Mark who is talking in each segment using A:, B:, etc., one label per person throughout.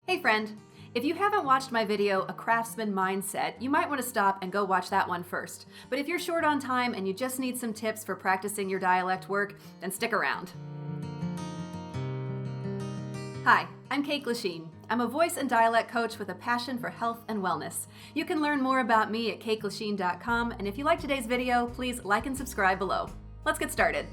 A: Hey friend, if you haven't watched my video, A Craftsman Mindset, you might want to stop and go watch that one first. But if you're short on time and you just need some tips for practicing your dialect work, then stick around. Hi, I'm Kate Glasheen. I'm a voice and dialect coach with a passion for health and wellness. You can learn more about me at kateglasheen.com, and if you like today's video, please like and subscribe below. Let's get started.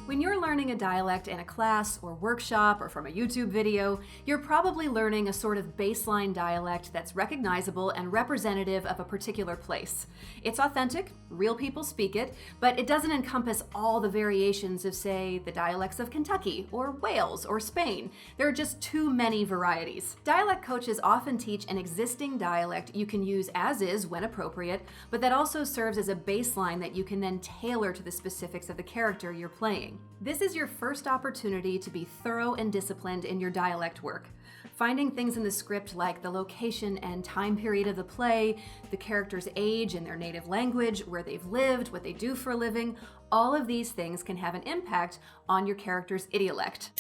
A: When you're learning a dialect in a class or workshop or from a YouTube video, you're probably learning a sort of baseline dialect that's recognizable and representative of a particular place. It's authentic, real people speak it, but it doesn't encompass all the variations of, say, the dialects of Kentucky or Wales or Spain. There are just too many varieties. Dialect coaches often teach an existing dialect you can use as is when appropriate, but that also serves as a baseline that you can then tailor to the specifics of the character you're playing. This is your first opportunity to be thorough and disciplined in your dialect work. Finding things in the script like the location and time period of the play, the character's age and their native language, where they've lived, what they do for a living, all of these things can have an impact on your character's idiolect.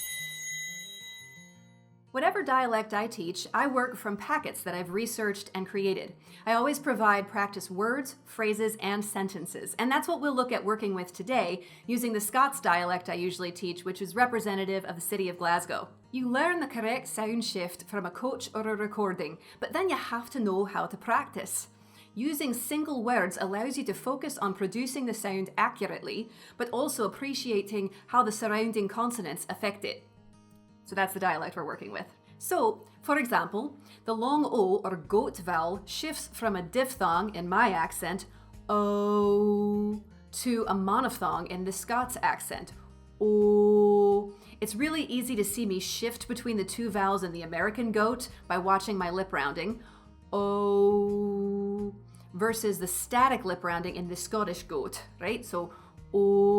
A: Whatever dialect I teach, I work from packets that I've researched and created. I always provide practice words, phrases, and sentences, and that's what we'll look at working with today using the Scots dialect I usually teach, which is representative of the city of Glasgow. You learn the correct sound shift from a coach or a recording, but then you have to know how to practice. Using single words allows you to focus on producing the sound accurately, but also appreciating how the surrounding consonants affect it. So that's the dialect we're working with. So, for example, the long O or goat vowel shifts from a diphthong in my accent, O, to a monophthong in the Scots accent, O. It's really easy to see me shift between the two vowels in the American goat by watching my lip rounding, O, versus the static lip rounding in the Scottish goat, right? So, O.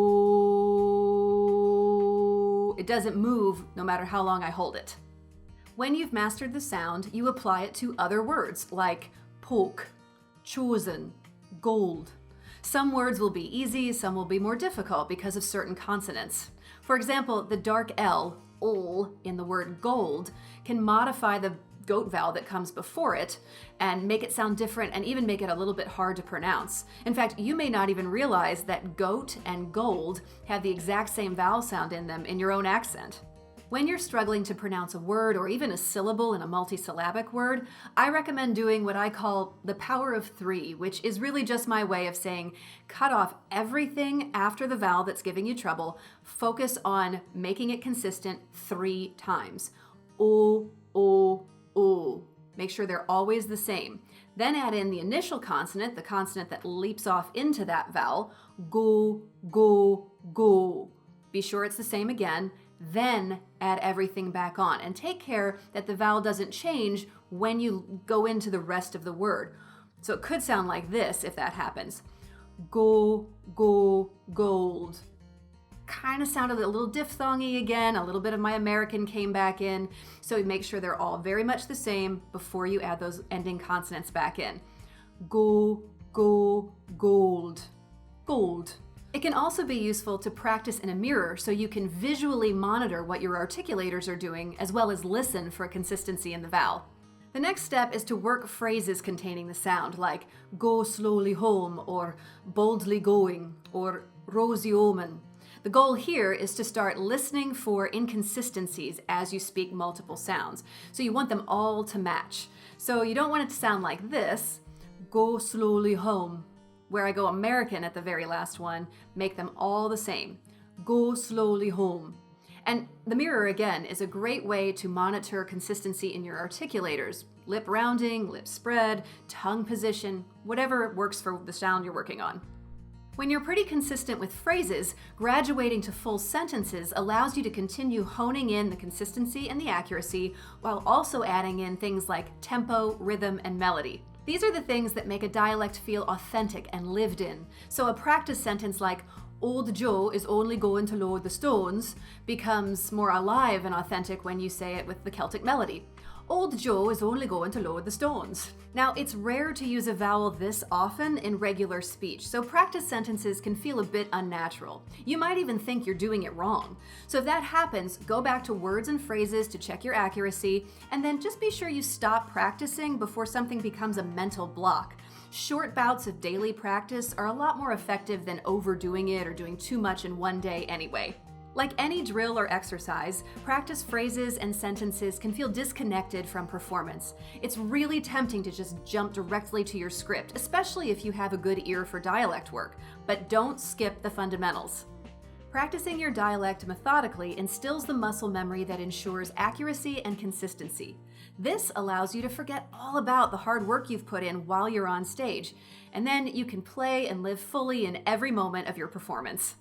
A: It doesn't move no matter how long I hold it. When you've mastered the sound, you apply it to other words like poke, chosen, gold. Some words will be easy, some will be more difficult because of certain consonants. For example, the dark L, in the word gold, can modify the goat vowel that comes before it and make it sound different and even make it a little bit hard to pronounce. In fact, you may not even realize that goat and gold have the exact same vowel sound in them in your own accent. When you're struggling to pronounce a word or even a syllable in a multisyllabic word, I recommend doing what I call the power of three, which is really just my way of saying cut off everything after the vowel that's giving you trouble, focus on making it consistent 3 times. O, O, O. Make sure they're always the same. Then add in the initial consonant, the consonant that leaps off into that vowel, go, go, go. Be sure it's the same again, then add everything back on. And take care that the vowel doesn't change when you go into the rest of the word. So it could sound like this if that happens. Go, go, gold. Kind of sounded a little diphthongy again, a little bit of my American came back in, so make sure they're all very much the same before you add those ending consonants back in. Go, go, gold, gold. It can also be useful to practice in a mirror so you can visually monitor what your articulators are doing as well as listen for consistency in the vowel. The next step is to work phrases containing the sound like go slowly home or boldly going or rosy omen. The goal here is to start listening for inconsistencies as you speak multiple sounds. So you want them all to match. So you don't want it to sound like this, go slowly home, where I go American at the very last one, make them all the same. Go slowly home. And the mirror, again, is a great way to monitor consistency in your articulators. Lip rounding, lip spread, tongue position, whatever works for the sound you're working on. When you're pretty consistent with phrases, graduating to full sentences allows you to continue honing in the consistency and the accuracy while also adding in things like tempo, rhythm, and melody. These are the things that make a dialect feel authentic and lived in. So a practice sentence like, Old Joe is only going to load the stones becomes more alive and authentic when you say it with the Celtic melody. Old Joe is only going to load the stones. Now, it's rare to use a vowel this often in regular speech, so practice sentences can feel a bit unnatural. You might even think you're doing it wrong. So if that happens, go back to words and phrases to check your accuracy, and then just be sure you stop practicing before something becomes a mental block. Short bouts of daily practice are a lot more effective than overdoing it or doing too much in one day anyway. Like any drill or exercise, practice phrases and sentences can feel disconnected from performance. It's really tempting to just jump directly to your script, especially if you have a good ear for dialect work, but don't skip the fundamentals. Practicing your dialect methodically instills the muscle memory that ensures accuracy and consistency. This allows you to forget all about the hard work you've put in while you're on stage, and then you can play and live fully in every moment of your performance.